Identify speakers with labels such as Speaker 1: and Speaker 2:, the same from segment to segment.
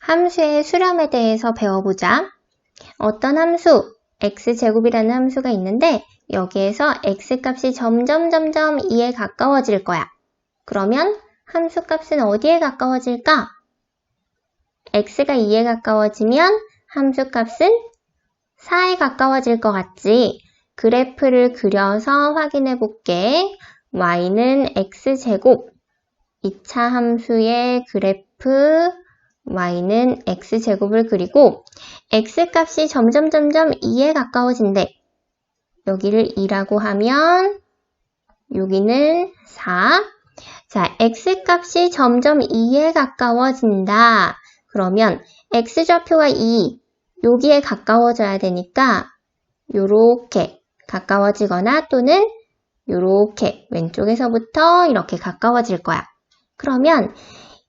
Speaker 1: 함수의 수렴에 대해서 배워보자. 어떤 함수, x제곱이라는 함수가 있는데 여기에서 x값이 점점 2에 가까워질 거야. 그러면 함수 값은 어디에 가까워질까? x가 2에 가까워지면 함수 값은 4에 가까워질 것 같지? 그래프를 그려서 확인해 볼게. y는 x제곱, 2차 함수의 그래프 y는 x제곱을 그리고 x값이 점점 2에 가까워진대. 여기를 2라고 하면 여기는 4. 자, x값이 점점 2에 가까워진다. 그러면 x좌표가 2, 여기에 가까워져야 되니까 요렇게 가까워지거나 또는 요렇게 왼쪽에서부터 이렇게 가까워질 거야. 그러면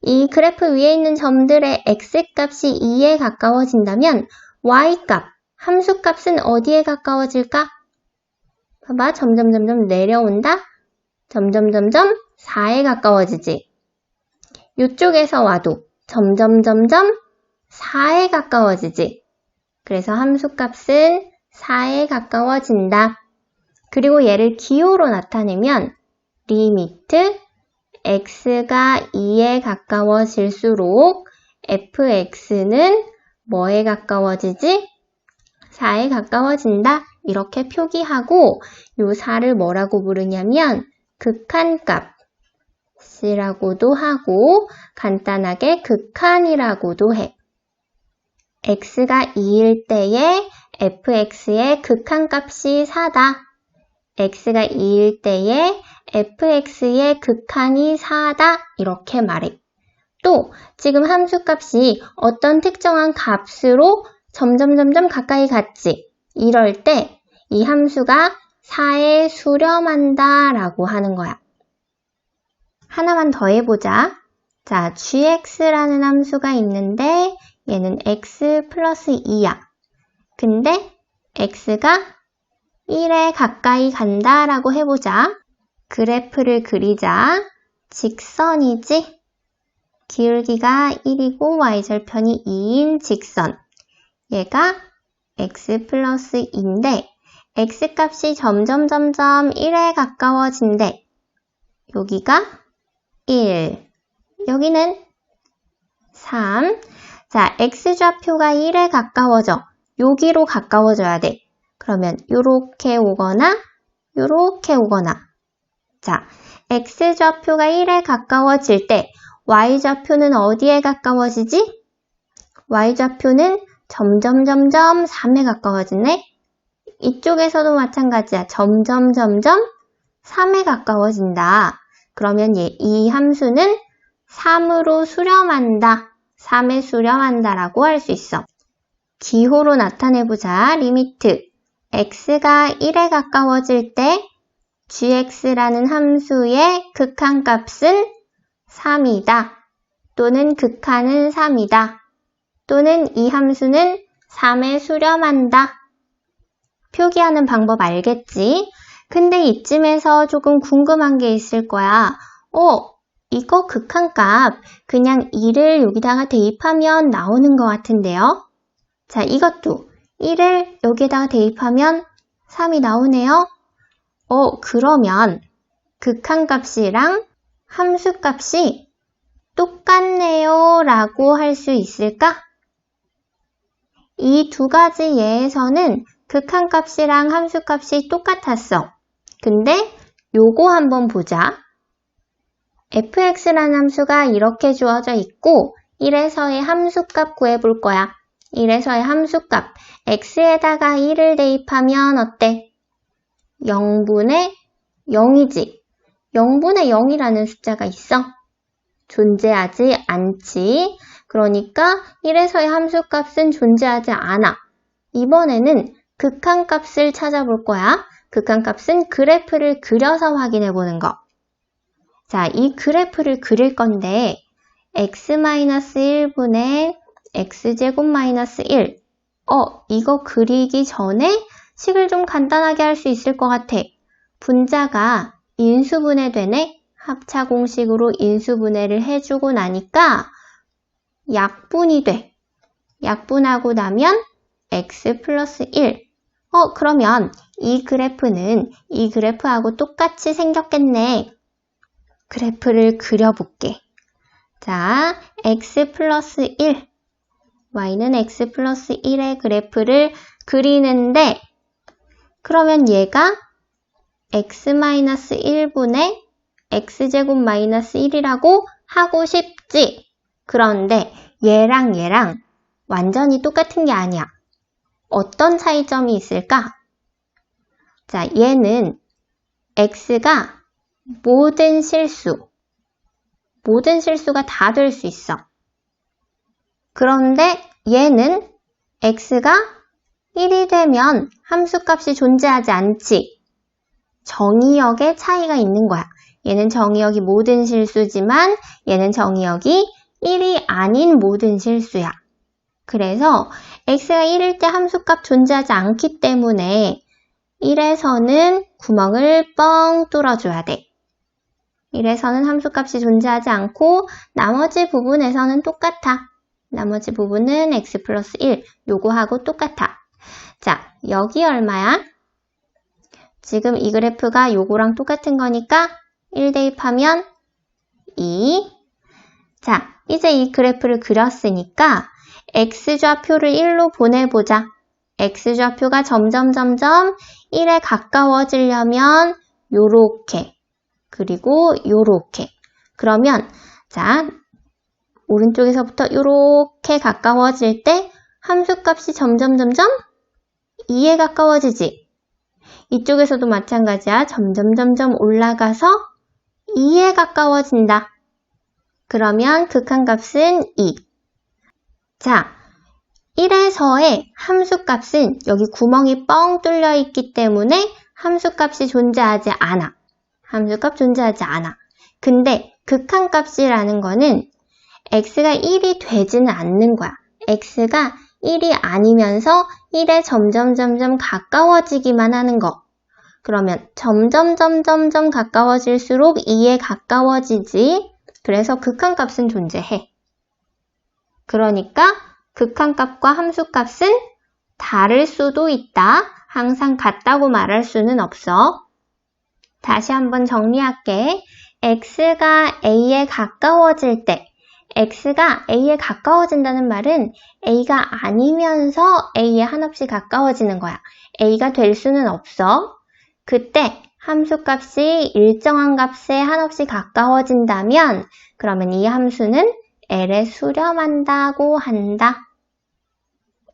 Speaker 1: 이 그래프 위에 있는 점들의 x값이 2에 가까워진다면 y값, 함수값은 어디에 가까워질까? 봐봐, 점점 내려온다. 점점 4에 가까워지지. 이쪽에서 와도 점점 4에 가까워지지. 그래서 함수값은 4에 가까워진다. 그리고 얘를 기호로 나타내면 리미트 x가 2에 가까워질수록 fx는 뭐에 가까워지지? 4에 가까워진다. 이렇게 표기하고 요 4를 뭐라고 부르냐면 극한값이라고도 하고 간단하게 극한이라고도 해. x가 2일 때에 fx의 극한값이 4다. x가 2일 때에 fx의 극한이 4다. 이렇게 말해. 또 지금 함수값이 어떤 특정한 값으로 점점 가까이 갔지. 이럴 때 이 함수가 4에 수렴한다 라고 하는 거야. 하나만 더 해보자. 자, gx라는 함수가 있는데 얘는 x 플러스 2야. 근데 x가 1에 가까이 간다 라고 해보자. 그래프를 그리자. 직선이지? 기울기가 1이고 y절편이 2인 직선. 얘가 x 플러스 2인데 x값이 점점 1에 가까워진대. 여기가 1, 여기는 3. 자, x좌표가 1에 가까워져. 여기로 가까워져야 돼. 그러면 요렇게 오거나 요렇게 오거나. 자, x좌표가 1에 가까워질 때 y좌표는 어디에 가까워지지? y좌표는 점점 3에 가까워지네. 이쪽에서도 마찬가지야. 점점 3에 가까워진다. 그러면 이 함수는 3으로 수렴한다. 3에 수렴한다 라고 할 수 있어. 기호로 나타내보자. 리미트 x가 1에 가까워질 때 gx라는 함수의 극한값은 3이다. 또는 극한은 3이다. 또는 이 함수는 3에 수렴한다. 표기하는 방법 알겠지? 근데 이쯤에서 조금 궁금한 게 있을 거야. 이거 극한값 그냥 2를 여기다가 대입하면 나오는 것 같은데요? 자, 이것도 1을 여기에다가 대입하면 3이 나오네요? 그러면 극한값이랑 함수값이 똑같네요 라고 할 수 있을까? 이 두 가지 예에서는 극한값이랑 함수값이 똑같았어. 근데 요거 한번 보자. fx라는 함수가 이렇게 주어져 있고 1에서의 함수값 구해볼 거야. 1에서의 함수값 x에다가 1을 대입하면 어때? 0분의 0이지. 0분의 0이라는 숫자가 있어? 존재하지 않지. 그러니까 1에서의 함수값은 존재하지 않아. 이번에는 극한값을 찾아볼 거야. 극한값은 그래프를 그려서 확인해 보는 거. 자, 이 그래프를 그릴 건데 x-1분의 x제곱 마이너스 1. 이거 그리기 전에 식을 좀 간단하게 할 수 있을 것 같아. 분자가 인수분해되네. 합차 공식으로 인수분해를 해주고 나니까 약분이 돼. 약분하고 나면 x 플러스 1. 그러면 이 그래프는 이 그래프하고 똑같이 생겼겠네. 그래프를 그려볼게. 자, x 플러스 1. y는 x 플러스 1의 그래프를 그리는데 그러면 얘가 x 마이너스 1분의 x제곱 마이너스 1이라고 하고 싶지. 그런데 얘랑 완전히 똑같은 게 아니야. 어떤 차이점이 있을까? 자, 얘는 x가 모든 실수가 다 될 수 있어. 그런데 얘는 x가 1이 되면 함수값이 존재하지 않지. 정의역의 차이가 있는 거야. 얘는 정의역이 모든 실수지만 얘는 정의역이 1이 아닌 모든 실수야. 그래서 x가 1일 때 함수값 존재하지 않기 때문에 1에서는 구멍을 뻥 뚫어줘야 돼. 1에서는 함수값이 존재하지 않고 나머지 부분에서는 똑같아. 나머지 부분은 x 플러스 1, 요거하고 똑같아. 자, 여기 얼마야? 지금 이 그래프가 요거랑 똑같은 거니까 1 대입하면 2. 자, 이제 이 그래프를 그렸으니까 x좌표를 1로 보내보자. x좌표가 점점 1에 가까워지려면 요렇게, 그리고 요렇게. 그러면 자, 오른쪽에서부터 요렇게 가까워질 때 함수값이 점점 2에 가까워지지. 이쪽에서도 마찬가지야. 점점 올라가서 2에 가까워진다. 그러면 극한값은 2. 자, 1에서의 함수값은 여기 구멍이 뻥 뚫려 있기 때문에 함수값이 존재하지 않아. 함수값 존재하지 않아. 근데 극한값이라는 거는 x가 1이 되지는 않는 거야. x가 1이 아니면서 1에 점점 가까워지기만 하는 거. 그러면 점점 가까워질수록 2에 가까워지지. 그래서 극한값은 존재해. 그러니까 극한값과 함수값은 다를 수도 있다. 항상 같다고 말할 수는 없어. 다시 한번 정리할게. x가 a에 가까워질 때 x가 a에 가까워진다는 말은 a가 아니면서 a에 한없이 가까워지는 거야. a가 될 수는 없어. 그때 함수값이 일정한 값에 한없이 가까워진다면 그러면 이 함수는 L에 수렴한다고 한다.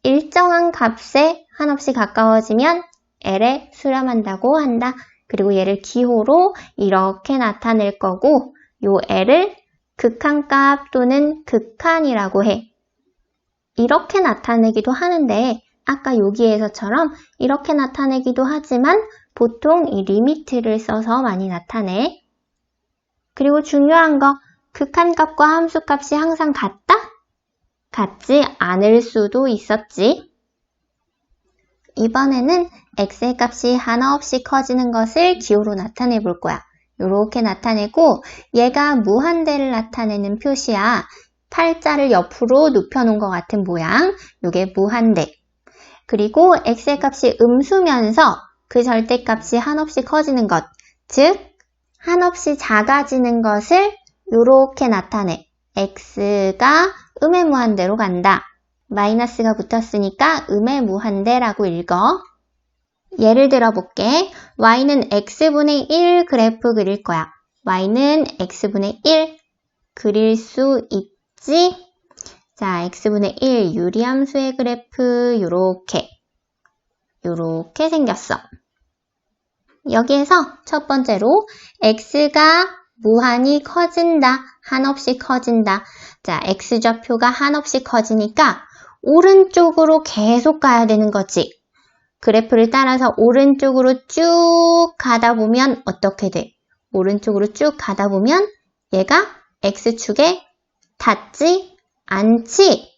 Speaker 1: 일정한 값에 한없이 가까워지면 L에 수렴한다고 한다. 그리고 얘를 기호로 이렇게 나타낼 거고 요 L을 극한값 또는 극한이라고 해. 이렇게 나타내기도 하는데 아까 여기에서처럼 이렇게 나타내기도 하지만 보통 이 리미트를 써서 많이 나타내. 그리고 중요한 거, 극한값과 함수값이 항상 같다? 같지 않을 수도 있었지. 이번에는 x의 값이 하나 없이 커지는 것을 기호로 나타내 볼 거야. 이렇게 나타내고 얘가 무한대를 나타내는 표시야. 팔자를 옆으로 눕혀놓은 것 같은 모양. 이게 무한대. 그리고 x의 값이 음수면서 그 절대값이 한없이 커지는 것, 즉 한없이 작아지는 것을 이렇게 나타내. x가 음의 무한대로 간다. 마이너스가 붙었으니까 음의 무한대라고 읽어. 예를 들어 볼게. y는 x분의 1 그래프 그릴 거야. y는 x분의 1 그릴 수 있지? 자, x분의 1 유리함수의 그래프 요렇게 생겼어. 여기에서 첫 번째로 x가 무한히 커진다, 한없이 커진다. 자, x좌표가 한없이 커지니까 오른쪽으로 계속 가야 되는 거지. 그래프를 따라서 오른쪽으로 쭉 가다 보면 어떻게 돼? 오른쪽으로 쭉 가다 보면 얘가 x축에 닿지 않지?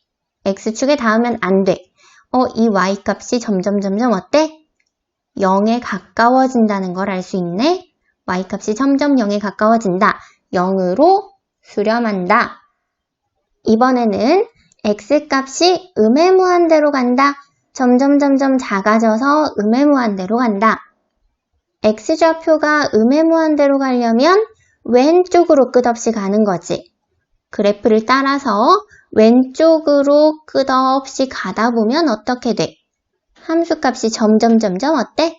Speaker 1: x축에 닿으면 안 돼. 이 y값이 점점 어때? 0에 가까워진다는 걸 알 수 있네. y값이 점점 0에 가까워진다. 0으로 수렴한다. 이번에는 x값이 음의 무한대로 간다. 점점 작아져서 음의 무한대로 간다. x좌표가 음의 무한대로 가려면 왼쪽으로 끝없이 가는 거지. 그래프를 따라서 왼쪽으로 끝없이 가다 보면 어떻게 돼? 함수값이 점점 어때?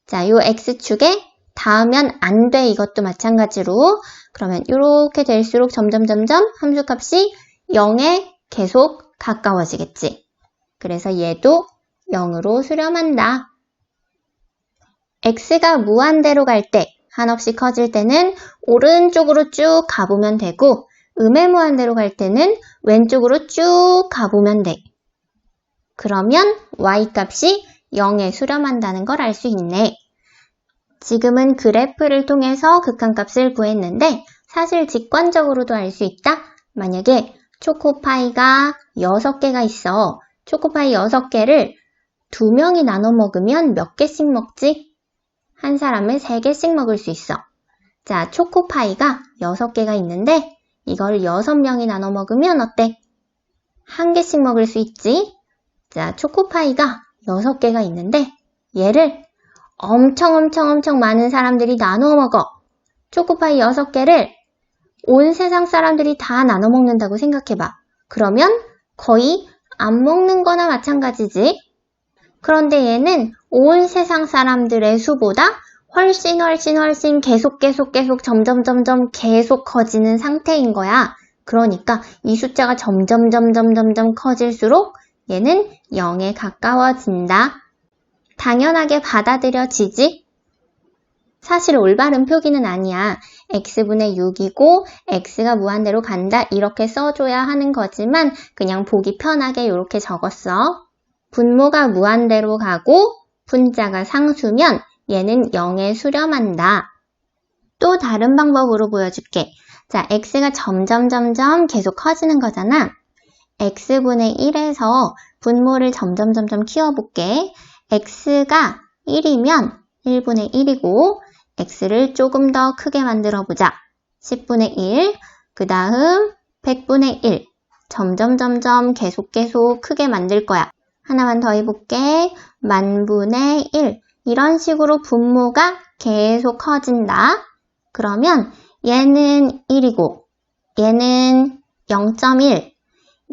Speaker 1: 자, 요 x축에 닿으면 안 돼. 이것도 마찬가지로. 그러면 이렇게 될수록 점점 함수값이 0에 계속 가까워지겠지. 그래서 얘도 0으로 수렴한다. x가 무한대로 갈 때, 한없이 커질 때는 오른쪽으로 쭉 가보면 되고, 음의 무한대로 갈 때는 왼쪽으로 쭉 가보면 돼. 그러면 y값이 0에 수렴한다는 걸 알 수 있네. 지금은 그래프를 통해서 극한값을 구했는데 사실 직관적으로도 알 수 있다. 만약에 초코파이가 6개가 있어. 초코파이 6개를 2명이 나눠 먹으면 몇 개씩 먹지? 한 사람은 3개씩 먹을 수 있어. 자, 초코파이가 6개가 있는데 이걸 6명이 나눠 먹으면 어때? 1개씩 먹을 수 있지? 자, 초코파이가 6개가 있는데 얘를 엄청 많은 사람들이 나눠 먹어. 초코파이 6개를 온 세상 사람들이 다 나눠 먹는다고 생각해봐. 그러면 거의 안 먹는 거나 마찬가지지. 그런데 얘는 온 세상 사람들의 수보다 훨씬 계속 점점 계속 커지는 상태인 거야. 그러니까 이 숫자가 점점 커질수록 얘는 0에 가까워진다. 당연하게 받아들여지지? 사실 올바른 표기는 아니야. x분의 6이고 x가 무한대로 간다 이렇게 써줘야 하는 거지만 그냥 보기 편하게 이렇게 적었어. 분모가 무한대로 가고 분자가 상수면 얘는 0에 수렴한다. 또 다른 방법으로 보여줄게. 자, x가 점점 계속 커지는 거잖아. x분의 1에서 분모를 점점 키워볼게. x가 1이면 1분의 1이고 x를 조금 더 크게 만들어보자. 10분의 1, 그 다음 100분의 1. 점점 계속 크게 만들 거야. 하나만 더 해볼게. 만분의 1. 이런 식으로 분모가 계속 커진다. 그러면 얘는 1이고 얘는 0.1,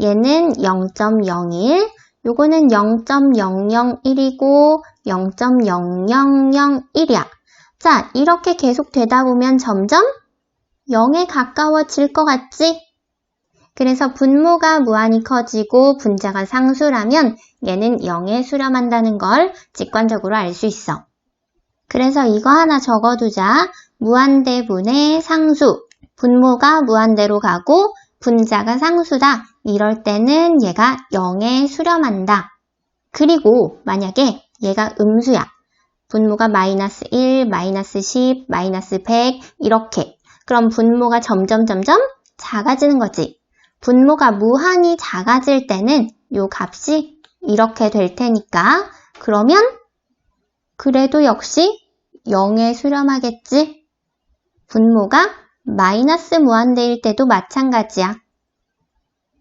Speaker 1: 얘는 0.01, 요거는 0.001이고 0.0001이야. 자, 이렇게 계속 되다 보면 점점 0에 가까워질 것 같지? 그래서 분모가 무한히 커지고 분자가 상수라면 얘는 0에 수렴한다는 걸 직관적으로 알 수 있어. 그래서 이거 하나 적어두자. 무한대분의 상수. 분모가 무한대로 가고 분자가 상수다. 이럴 때는 얘가 0에 수렴한다. 그리고 만약에 얘가 음수야. 분모가 마이너스 1, 마이너스 10, 마이너스 100 이렇게. 그럼 분모가 점점 작아지는 거지. 분모가 무한히 작아질 때는 요 값이 이렇게 될 테니까 그러면 그래도 역시 0에 수렴하겠지? 분모가 마이너스 무한대일 때도 마찬가지야.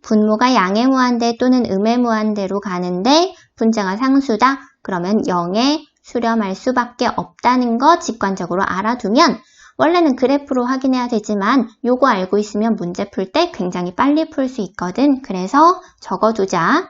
Speaker 1: 분모가 양의 무한대 또는 음의 무한대로 가는데 분자가 상수다. 그러면 0에 수렴할 수밖에 없다는 거 직관적으로 알아두면 원래는 그래프로 확인해야 되지만 요거 알고 있으면 문제 풀 때 굉장히 빨리 풀 수 있거든. 그래서 적어두자.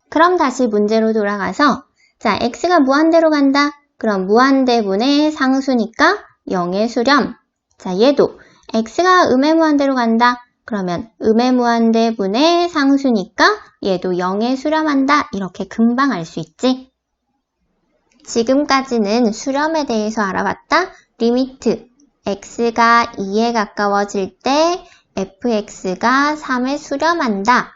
Speaker 1: 그럼 다시 문제로 돌아가서 자, x가 무한대로 간다. 그럼 무한대분의 상수니까 0의 수렴. 자, 얘도 x가 음의 무한대로 간다. 그러면 음의 무한대분의 상수니까 얘도 0에 수렴한다. 이렇게 금방 알 수 있지. 지금까지는 수렴에 대해서 알아봤다. 리미트. x가 2에 가까워질 때 fx가 3에 수렴한다.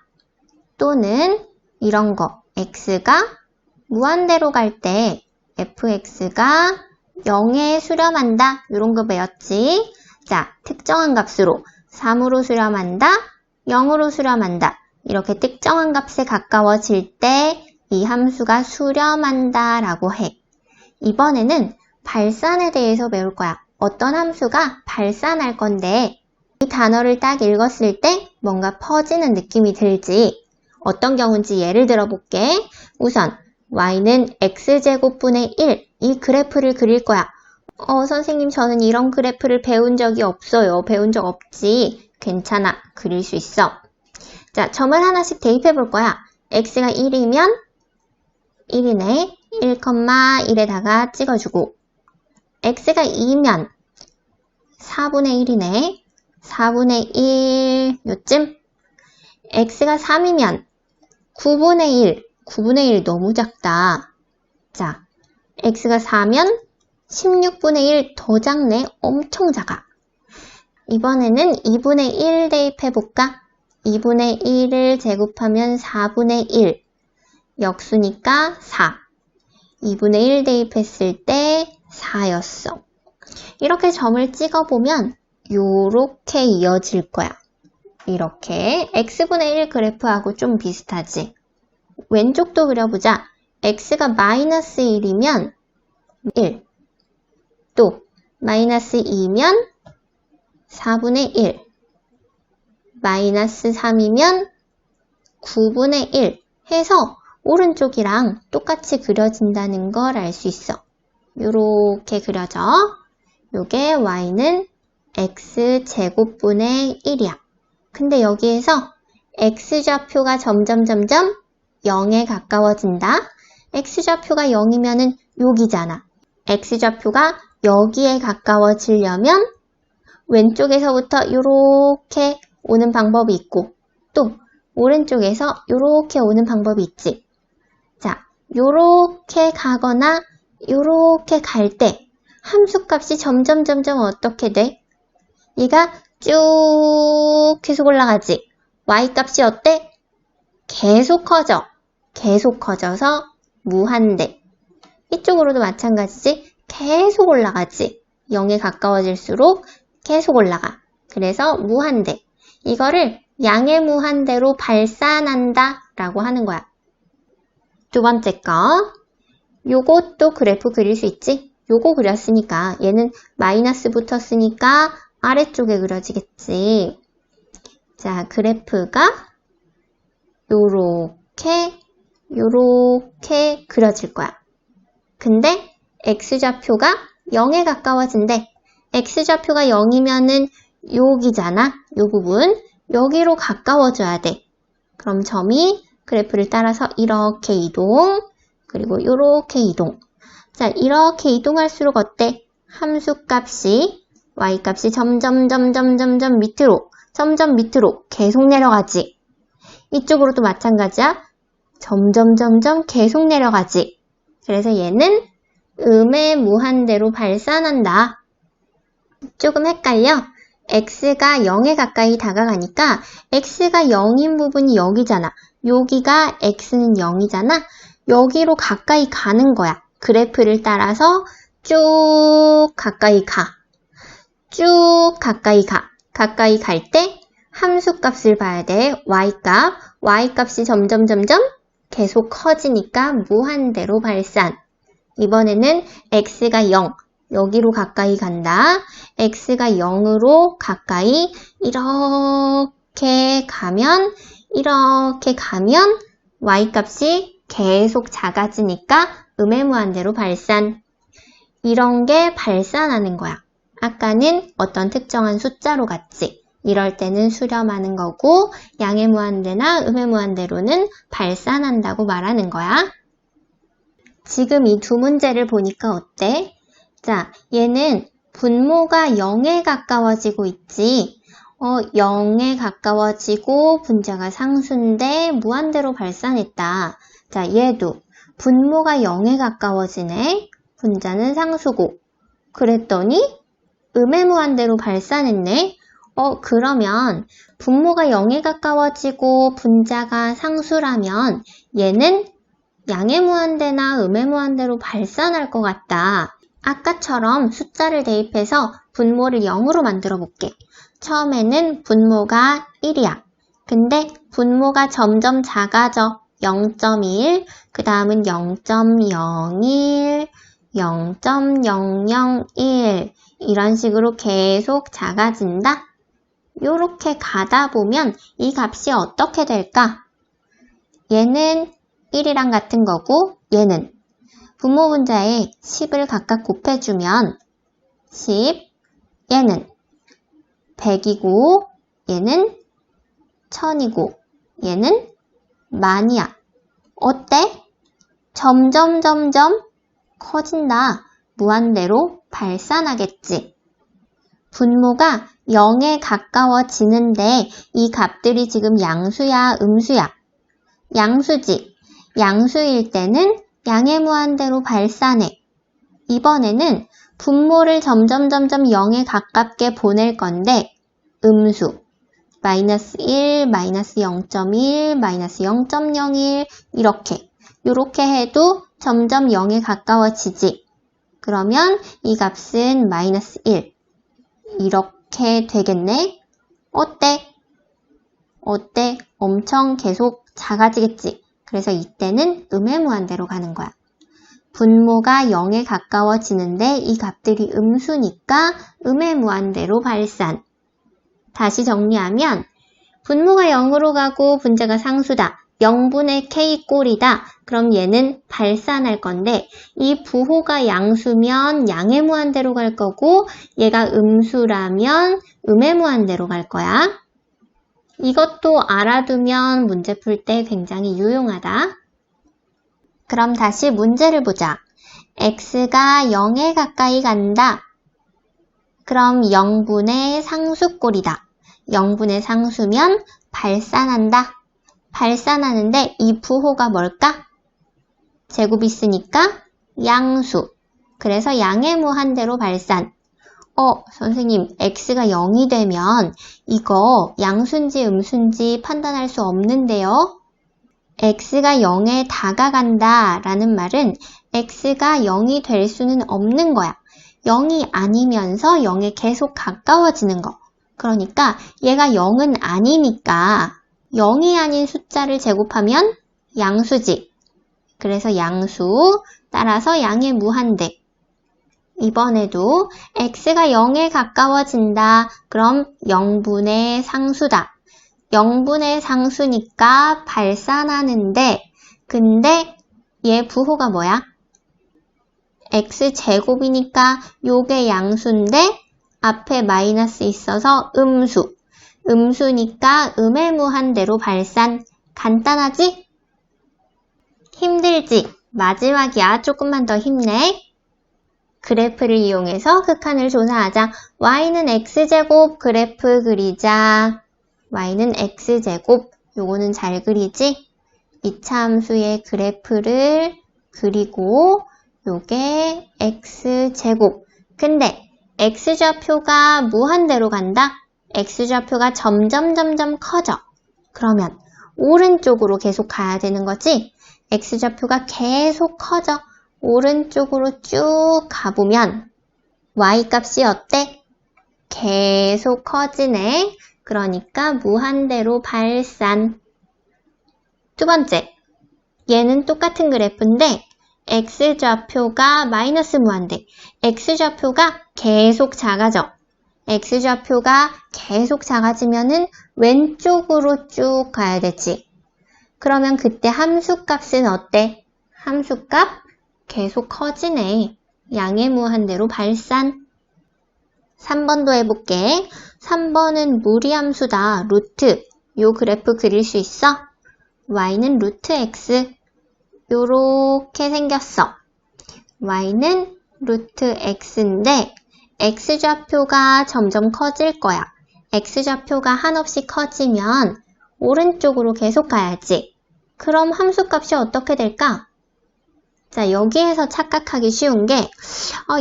Speaker 1: 또는 이런 거. x가 무한대로 갈 때 fx가 0에 수렴한다. 이런 거 배웠지? 자, 특정한 값으로 3으로 수렴한다. 0으로 수렴한다. 이렇게 특정한 값에 가까워질 때 이 함수가 수렴한다 라고 해. 이번에는 발산에 대해서 배울 거야. 어떤 함수가 발산할 건데 이 단어를 딱 읽었을 때 뭔가 퍼지는 느낌이 들지. 어떤 경우인지 예를 들어볼게. 우선 y는 x제곱분의 1, 이 그래프를 그릴 거야. 선생님 저는 이런 그래프를 배운 적이 없어요. 배운 적 없지. 괜찮아. 그릴 수 있어. 자, 점을 하나씩 대입해 볼 거야. x가 1이면 1이네. 1,1에다가 찍어주고 x가 2면 4분의 1이네. 4분의 1 요쯤. x가 3이면 9분의 1. 9분의 1 너무 작다. 자, x가 4면 16분의 1 더 작네. 엄청 작아. 이번에는 2분의 1 대입해볼까? 2분의 1을 제곱하면 4분의 1. 역수니까 4. 2분의 1 대입했을 때 4였어. 이렇게 점을 찍어보면 요렇게 이어질 거야. 이렇게 x분의 1 그래프하고 좀 비슷하지? 왼쪽도 그려보자. x가 마이너스 1이면 1. 또 마이너스 2면 4분의 1. 마이너스 3이면 9분의 1 해서 오른쪽이랑 똑같이 그려진다는 걸 알 수 있어. 요렇게 그려져. 요게 y는 x제곱분의 1이야. 근데 여기에서 x좌표가 점점 0에 가까워진다. x좌표가 0이면은 여기잖아. x좌표가 여기에 가까워지려면 왼쪽에서부터 요렇게 오는 방법이 있고 또 오른쪽에서 요렇게 오는 방법이 있지. 자, 요렇게 가거나 요렇게 갈 때 함수값이 점점 어떻게 돼? 얘가 쭉 계속 올라가지. y값이 어때? 계속 커져. 계속 커져서 무한대. 이쪽으로도 마찬가지지. 계속 올라가지. 0에 가까워질수록 계속 올라가. 그래서 무한대. 이거를 양의 무한대로 발산한다 라고 하는 거야. 두 번째 거. 요것도 그래프 그릴 수 있지? 요거 그렸으니까 얘는 마이너스 붙었으니까 아래쪽에 그려지겠지. 자, 그래프가 요렇게 그려질 거야. 근데 x좌표가 0에 가까워진대. x좌표가 0이면은 여기잖아. 요 부분. 여기로 가까워져야 돼. 그럼 점이 그래프를 따라서 이렇게 이동, 그리고 요렇게 이동. 자, 이렇게 이동할수록 어때? 함수값이, y값이 점점 밑으로, 점점 밑으로 계속 내려가지. 이쪽으로도 마찬가지야. 점점 계속 내려가지. 그래서 얘는 음의 무한대로 발산한다. 조금 헷갈려. x가 0에 가까이 다가가니까 x가 0인 부분이 여기잖아. 여기가 x는 0이잖아. 여기로 가까이 가는 거야. 그래프를 따라서 쭉 가까이 가. 쭉 가까이 가. 가까이 갈 때 함수값을 봐야 돼. y값. y값이 점점 계속 커지니까 무한대로 발산. 이번에는 x가 0. 여기로 가까이 간다. x가 0으로 가까이 이렇게 가면 y값이 계속 작아지니까 음의 무한대로 발산. 이런 게 발산하는 거야. 아까는 어떤 특정한 숫자로 갔지. 이럴 때는 수렴하는 거고 양의 무한대나 음의 무한대로는 발산한다고 말하는 거야. 지금 이 두 문제를 보니까 어때? 자, 얘는 분모가 0에 가까워지고 있지. 0에 가까워지고 분자가 상수인데 무한대로 발산했다. 자, 얘도 분모가 0에 가까워지네. 분자는 상수고. 그랬더니 음의 무한대로 발산했네. 그러면 분모가 0에 가까워지고 분자가 상수라면 얘는 양의 무한대나 음의 무한대로 발산할 것 같다. 아까처럼 숫자를 대입해서 분모를 0으로 만들어 볼게. 처음에는 분모가 1이야. 근데 분모가 점점 작아져. 0.1, 그 다음은 0.01, 0.001 이런 식으로 계속 작아진다. 요렇게 가다 보면 이 값이 어떻게 될까? 얘는 1이랑 같은 거고 얘는 분모 분자에 10을 각각 곱해주면 10, 얘는 100이고 얘는 1000이고 얘는 만이야. 어때? 점점 커진다. 무한대로 발산하겠지. 분모가 0에 가까워지는데 이 값들이 지금 양수야, 음수야? 양수지. 양수일 때는 양의 무한대로 발산해. 이번에는 분모를 점점 0에 가깝게 보낼 건데 음수. 마이너스 1, 마이너스 0.1, 마이너스 0.01 이렇게 해도 점점 0에 가까워지지. 그러면 이 값은 마이너스 1. 이렇게 되겠네. 어때? 엄청 계속 작아지겠지. 그래서 이때는 음의 무한대로 가는 거야. 분모가 0에 가까워지는데 이 값들이 음수니까 음의 무한대로 발산. 다시 정리하면 분모가 0으로 가고 분자가 상수다. 0분의 k 꼴이다. 그럼 얘는 발산할 건데 이 부호가 양수면 양의 무한대로 갈 거고 얘가 음수라면 음의 무한대로 갈 거야. 이것도 알아두면 문제 풀 때 굉장히 유용하다. 그럼 다시 문제를 보자. x가 0에 가까이 간다. 그럼 0분의 상수꼴이다. 0분의 상수면 발산한다. 발산하는데 이 부호가 뭘까? 제곱 있으니까 양수. 그래서 양의 무한대로 발산. 선생님, x가 0이 되면 이거 양수인지 음수인지 판단할 수 없는데요? x가 0에 다가간다 라는 말은 x가 0이 될 수는 없는 거야. 0이 아니면서 0에 계속 가까워지는 거. 그러니까 얘가 0은 아니니까 0이 아닌 숫자를 제곱하면 양수지. 그래서 양수, 따라서 양의 무한대. 이번에도 x가 0에 가까워진다. 그럼 0분의 상수다. 0분의 상수니까 발산하는데 근데 얘 부호가 뭐야? x제곱이니까 요게 양수인데 앞에 마이너스 있어서 음수. 음수니까 음의 무한대로 발산. 간단하지? 힘들지? 마지막이야. 조금만 더 힘내. 그래프를 이용해서 극한을 조사하자. y는 x제곱 그래프 그리자. y는 x제곱. 요거는 잘 그리지? 이차함수의 그래프를 그리고 요게 x제곱. 근데 x좌표가 무한대로 간다? x좌표가 점점 커져. 그러면 오른쪽으로 계속 가야 되는 거지? x좌표가 계속 커져. 오른쪽으로 쭉 가보면 y값이 어때? 계속 커지네. 그러니까 무한대로 발산. 두 번째, 얘는 똑같은 그래프인데 x좌표가 마이너스 무한대. x좌표가 계속 작아져. x좌표가 계속 작아지면은 왼쪽으로 쭉 가야 되지. 그러면 그때 함수값은 어때? 함수값 계속 커지네. 양의 무한대로 발산. 3번도 해볼게. 3번은 무리함수다. 루트. 요 그래프 그릴 수 있어? y는 루트 x. 요렇게 생겼어. y는 루트 x인데 x좌표가 점점 커질 거야. x좌표가 한없이 커지면 오른쪽으로 계속 가야지. 그럼 함수값이 어떻게 될까? 자, 여기에서 착각하기 쉬운 게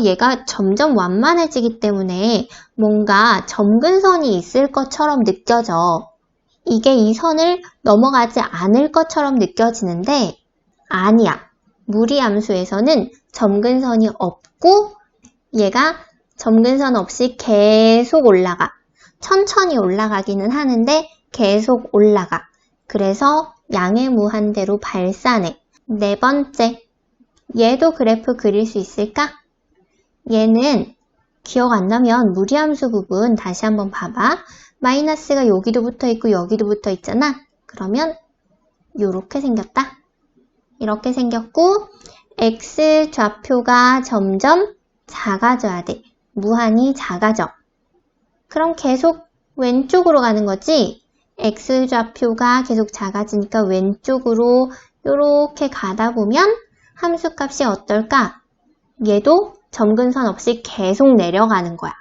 Speaker 1: 얘가 점점 완만해지기 때문에 뭔가 점근선이 있을 것처럼 느껴져. 이게 이 선을 넘어가지 않을 것처럼 느껴지는데 아니야. 무리함수에서는 점근선이 없고 얘가 점근선 없이 계속 올라가. 천천히 올라가기는 하는데 계속 올라가. 그래서 양의 무한대로 발산해. 네 번째, 얘도 그래프 그릴 수 있을까? 얘는 기억 안 나면 무리함수 부분 다시 한번 봐봐. 마이너스가 여기도 붙어 있고 여기도 붙어 있잖아. 그러면 이렇게 생겼다. 이렇게 생겼고 x 좌표가 점점 작아져야 돼. 무한히 작아져. 그럼 계속 왼쪽으로 가는 거지. x 좌표가 계속 작아지니까 왼쪽으로 이렇게 가다 보면 함수값이 어떨까? 얘도 점근선 없이 계속 내려가는 거야.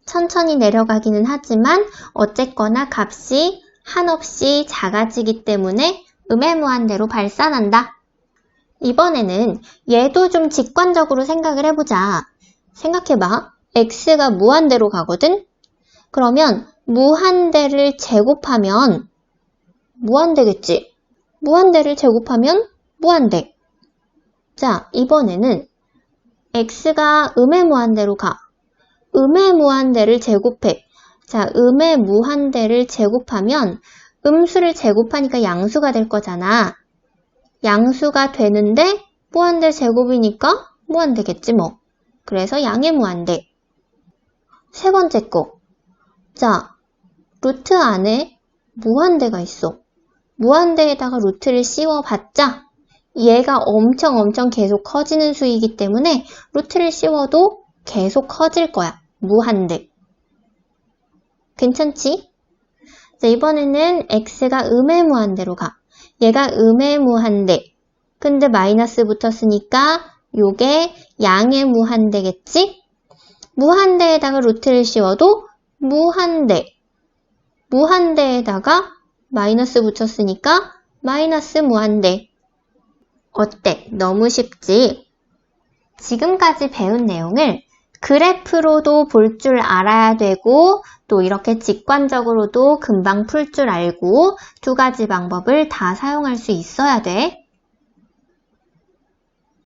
Speaker 1: 천천히 내려가기는 하지만 어쨌거나 값이 한없이 작아지기 때문에 음해무한대로 발산한다. 이번에는 얘도 좀 직관적으로 생각을 해보자. 생각해봐. x가 무한대로 가거든? 그러면 무한대를 제곱하면 무한대겠지? 무한대를 제곱하면 무한대. 자, 이번에는 x가 음해무한대로 가. 음해무한대를 제곱해. 자, 음해무한대를 제곱하면 음수를 제곱하니까 양수가 될 거잖아. 양수가 되는데 무한대 제곱이니까 무한대겠지 뭐. 그래서 양의무한대. 세 번째 거. 자, 루트 안에 무한대가 있어. 무한대에다가 루트를 씌워봤자 얘가 엄청 계속 커지는 수이기 때문에 루트를 씌워도 계속 커질 거야. 무한대. 괜찮지? 자, 이번에는 x가 음해무한대로 가. 얘가 음해무한대. 근데 마이너스 붙었으니까 요게 양의무한대겠지? 무한대에다가 루트를 씌워도 무한대. 무한대에다가 마이너스 붙였으니까 마이너스 무한대. 어때? 너무 쉽지? 지금까지 배운 내용을 그래프로도 볼 줄 알아야 되고 또 이렇게 직관적으로도 금방 풀 줄 알고 두 가지 방법을 다 사용할 수 있어야 돼.